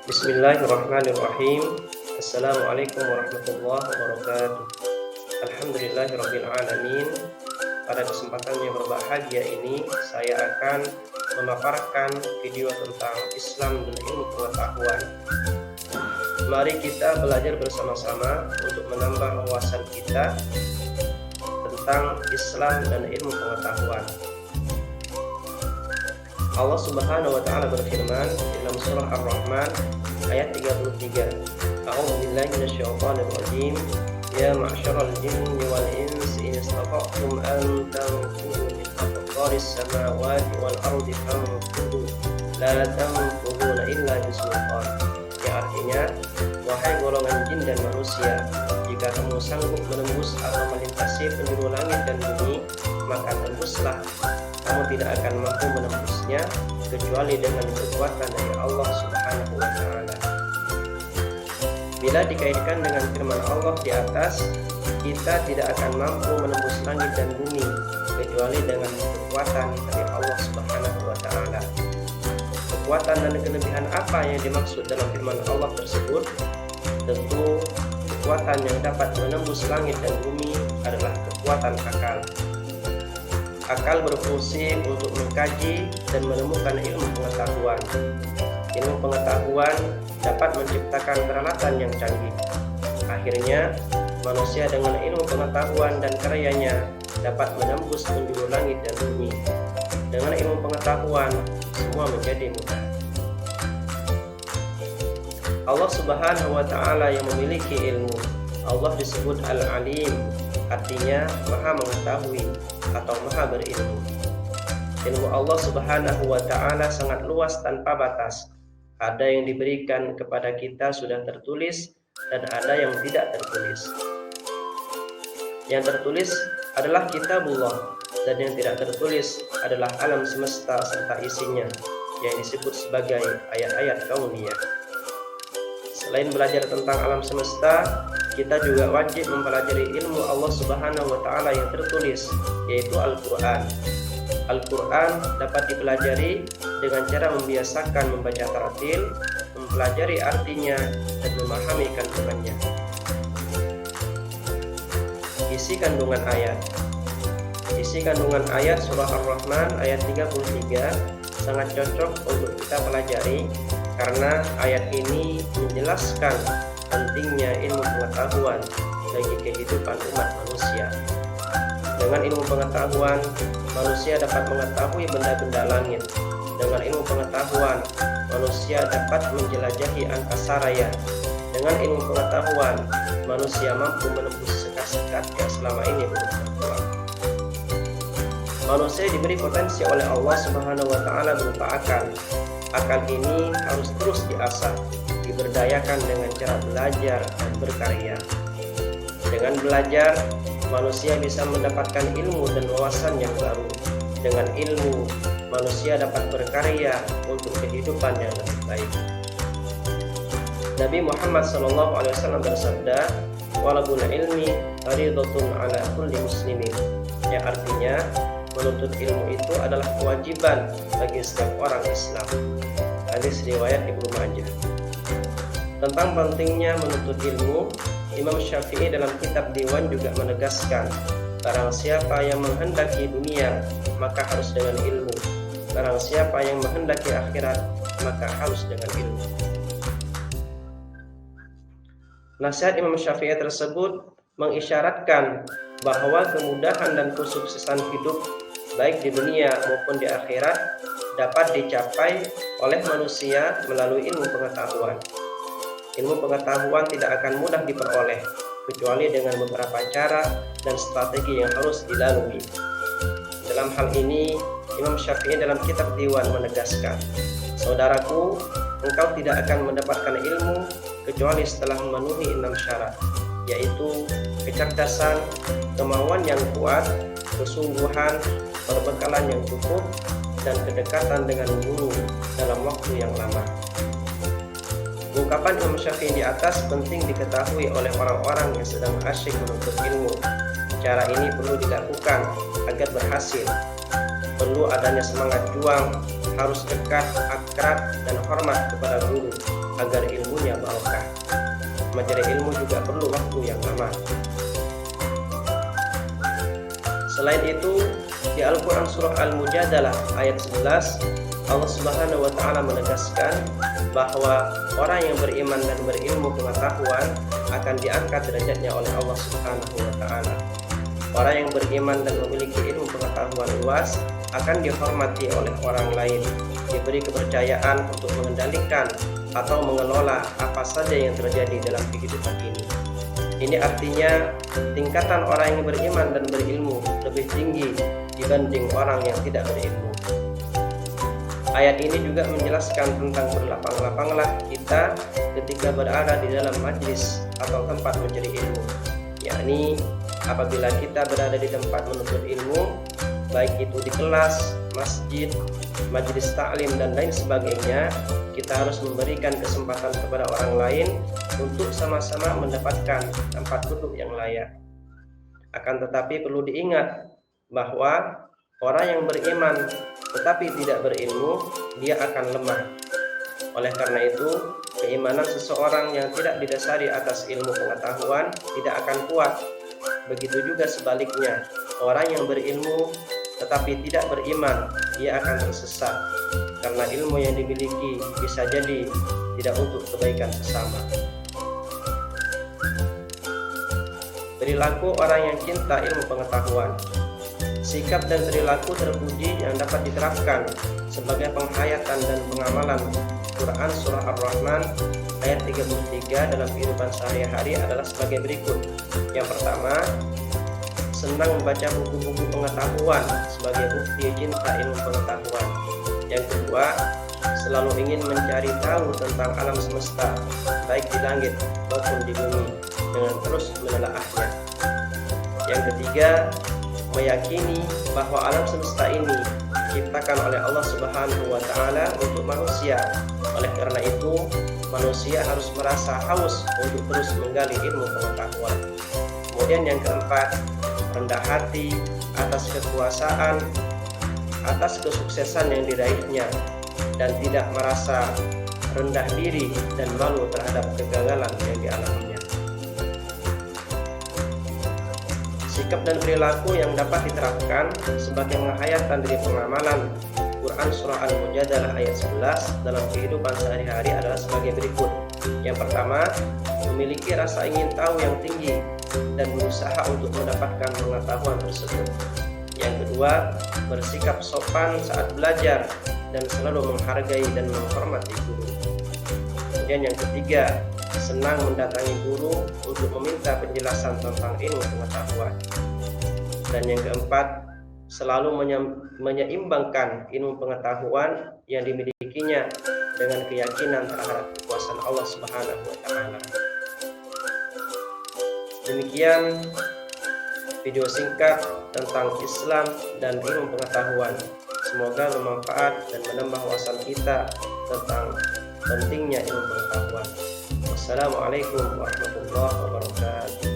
Bismillahirrahmanirrahim. Assalamualaikum warahmatullahi wabarakatuh. Alhamdulillahirabbil alamin. Pada kesempatan yang berbahagia ini, saya akan memaparkan video tentang Islam dan ilmu pengetahuan. Mari kita belajar bersama-sama untuk menambah wawasan kita tentang Islam dan ilmu pengetahuan. Allah Subhanahu wa taala berfirman dalam surah Ar-Rahman ayat 33. A'udzubillahi minasyaitonir rajim. Ya ma'syaral jinni wal insi in istata'tum an tanfudhu min aqtaris samawati wal ardi fanfudhu la tanfudhuna illa bisultan. Yang artinya, wahai golongan jin dan manusia, jika kamu sanggup menembus atau melintasi penjuru langit dan bumi, maka tembuslah. Kamu tidak akan mampu menembusnya kecuali dengan kekuatan dari Allah Subhanahu wa taala. Bila dikaitkan dengan firman Allah di atas, kita tidak akan mampu menembus langit dan bumi kecuali dengan kekuatan dari Allah Subhanahu wa taala. Kekuatan dan kelebihan apa yang dimaksud dalam firman Allah tersebut? Tentu kekuatan yang dapat menembus langit dan bumi adalah kekuatan akal. Akal berfungsi untuk mengkaji dan menemukan ilmu pengetahuan. Ilmu pengetahuan dapat menciptakan peralatan yang canggih. Akhirnya, manusia dengan ilmu pengetahuan dan karyanya dapat menembus penjuru langit dan bumi. Dengan ilmu pengetahuan, semua menjadi mudah. Allah Subhanahu wa taala yang memiliki ilmu. Allah disebut Al-Alim, artinya Maha mengetahui atau Maha berilmu. Ilmu Allah Subhanahu wa taala sangat luas tanpa batas. Ada yang diberikan kepada kita sudah tertulis dan ada yang tidak tertulis. Yang tertulis adalah kitabullah dan yang tidak tertulis adalah alam semesta serta isinya yang disebut sebagai ayat-ayat kauniyah. Selain belajar tentang alam semesta, kita juga wajib mempelajari ilmu Allah Subhanahu wa taala yang tertulis, yaitu Al-Qur'an. Al-Qur'an dapat dipelajari dengan cara membiasakan membaca tartil, mempelajari artinya dan memahami kandungannya. Isi kandungan ayat. Isi kandungan ayat surah Ar-Rahman ayat 33 sangat cocok untuk kita pelajari karena ayat ini menjelaskan pentingnya ilmu pengetahuan bagi kehidupan umat manusia. Dengan ilmu pengetahuan, manusia dapat mengetahui benda-benda langit. Dengan ilmu pengetahuan, manusia dapat menjelajahi angkasa raya. Dengan ilmu pengetahuan, manusia mampu menembus sekat-sekat yang selama ini belum tertolak. Manusia diberi potensi oleh Allah Subhanahu wa taala berupa akal. Akal ini harus terus diasah, diberdayakan dengan cara belajar dan berkarya. Dengan belajar, manusia bisa mendapatkan ilmu dan wawasan yang baru. Dengan ilmu, manusia dapat berkarya untuk kehidupan yang lebih baik. Nabi Muhammad SAW bersabda, "Walabul ilmi fariidatun ala kulli muslimin." Yang artinya, menuntut ilmu itu adalah kewajiban bagi setiap orang Islam. Hadis riwayat Ibnu Majah. Tentang pentingnya menuntut ilmu, Imam Syafi'i dalam kitab Diwan juga menegaskan, barang siapa yang menghendaki dunia, maka harus dengan ilmu. Barang siapa yang menghendaki akhirat, maka harus dengan ilmu. Nasihat Imam Syafi'i tersebut mengisyaratkan bahwa kemudahan dan kesuksesan hidup baik di dunia maupun di akhirat dapat dicapai oleh manusia melalui ilmu pengetahuan. Ilmu pengetahuan tidak akan mudah diperoleh kecuali dengan beberapa cara dan strategi yang harus dilalui. Dalam hal ini, Imam Syafi'i dalam kitab Diwan menegaskan, "Saudaraku, engkau tidak akan mendapatkan ilmu kecuali setelah memenuhi 6 syarat, yaitu kecerdasan, kemauan yang kuat, kesungguhan, perbekalan yang cukup, dan kedekatan dengan guru dalam waktu yang lama." Ungkapan Imam Syafi'i di atas penting diketahui oleh orang-orang yang sedang asyik menuntut ilmu. Cara ini perlu dilakukan agar berhasil. Perlu adanya semangat juang, harus dekat, akrab dan hormat kepada guru agar ilmunya barokah. Mempelajari ilmu juga perlu waktu yang lama. Selain itu, di Al-Quran surah Al-Mujadalah ayat 11, Allah Subhanahu wa Ta'ala menegaskan bahwa orang yang beriman dan berilmu pengetahuan akan diangkat derajatnya oleh Allah Subhanahu wa Ta'ala. Orang yang beriman dan memiliki ilmu pengetahuan luas akan dihormati oleh orang lain, diberi kepercayaan untuk mengendalikan atau mengelola apa saja yang terjadi dalam kehidupan ini. Ini artinya tingkatan orang yang beriman dan berilmu lebih tinggi dibanding orang yang tidak berilmu. Ayat ini juga menjelaskan tentang berlapang-lapanglah kita ketika berada di dalam majlis atau tempat mencari ilmu, yakni apabila kita berada di tempat menuntut ilmu, baik itu di kelas, masjid, majelis taklim dan lain sebagainya, kita harus memberikan kesempatan kepada orang lain untuk sama-sama mendapatkan tempat duduk yang layak. Akan tetapi perlu diingat bahwa orang yang beriman tetapi tidak berilmu, dia akan lemah. Oleh karena itu, keimanan seseorang yang tidak didasari atas ilmu pengetahuan tidak akan kuat. Begitu juga sebaliknya, orang yang berilmu tetapi tidak beriman, ia akan tersesat karena ilmu yang dimiliki bisa jadi tidak untuk kebaikan sesama. Perilaku orang yang cinta ilmu pengetahuan. Sikap dan perilaku terpuji yang dapat diterapkan sebagai penghayatan dan pengamalan Quran surah Ar-Rahman ayat 33 dalam kehidupan sehari-hari adalah sebagai berikut. Yang pertama, senang membaca buku-buku pengetahuan sebagai bukti cinta ilmu pengetahuan. Yang kedua, selalu ingin mencari tahu tentang alam semesta, baik di langit maupun di bumi, dengan terus menelaahnya. Yang ketiga, meyakini bahwa alam semesta ini diciptakan oleh Allah Subhanahu wa Ta'ala untuk manusia. Oleh karena itu, manusia harus merasa haus untuk terus menggali ilmu pengetahuan. Kemudian yang keempat, rendah hati atas kekuasaan, atas kesuksesan yang diraihnya, dan tidak merasa rendah diri dan malu terhadap kegagalan yang dialaminya. Sikap dan perilaku yang dapat diterapkan sebagai penghayatan dari pengamalan Quran surah Al-Mujadalah ayat 11 dalam kehidupan sehari-hari adalah sebagai berikut. Yang pertama, memiliki rasa ingin tahu yang tinggi dan berusaha untuk mendapatkan pengetahuan tersebut. Yang kedua, bersikap sopan saat belajar dan selalu menghargai dan menghormati guru. Kemudian yang ketiga, senang mendatangi guru untuk meminta penjelasan tentang ilmu pengetahuan. Dan yang keempat, selalu menyeimbangkan ilmu pengetahuan yang dimilikinya dengan keyakinan terhadap kekuasaan Allah Subhanahu wa Ta'ala. Demikian video singkat tentang Islam dan ilmu pengetahuan. Semoga bermanfaat dan menambah wawasan kita tentang pentingnya ilmu pengetahuan. Wassalamualaikum warahmatullahi wabarakatuh.